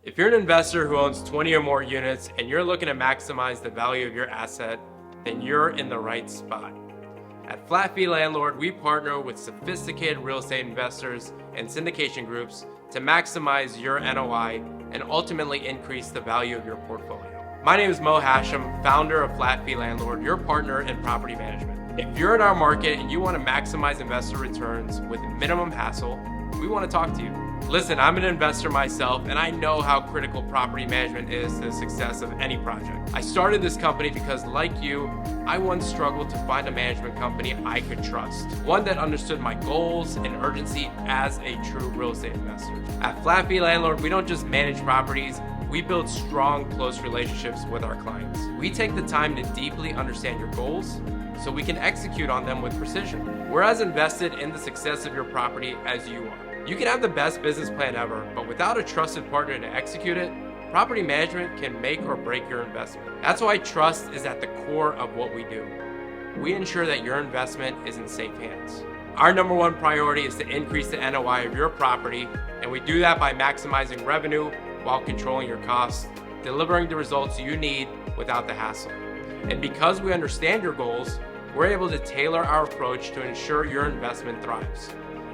If you're an investor who owns 20 or more units and you're looking to maximize the value of your asset, then you're in the right spot. At Fee Landlord, we partner with sophisticated real estate investors and syndication groups to maximize your NOI and ultimately increase the value of your portfolio. My name is Mo Hashem, founder of Fee Landlord, your partner in property management. If you're in our market and you want to maximize investor returns with minimum hassle, we want to talk to you. Listen, I'm an investor myself, and I know how critical property management is to the success of any project. I started this company because, like you, I once struggled to find a management company I could trust. One that understood my goals and urgency as a true real estate investor. At Fee Landlord, we don't just manage properties, we build strong, close relationships with our clients. We take the time to deeply understand your goals so we can execute on them with precision. We're as invested in the success of your property as you are. You can have the best business plan ever, but without a trusted partner to execute it, property management can make or break your investment. That's why trust is at the core of what we do. We ensure that your investment is in safe hands. Our number one priority is to increase the NOI of your property, and we do that by maximizing revenue while controlling your costs, delivering the results you need without the hassle. And because we understand your goals, we're able to tailor our approach to ensure your investment thrives.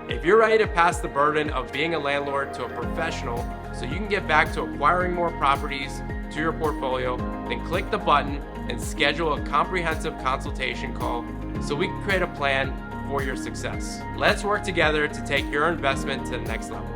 If you're ready to pass the burden of being a landlord to a professional so you can get back to acquiring more properties to your portfolio, then click the button and schedule a comprehensive consultation call so we can create a plan for your success. Let's work together to take your investment to the next level.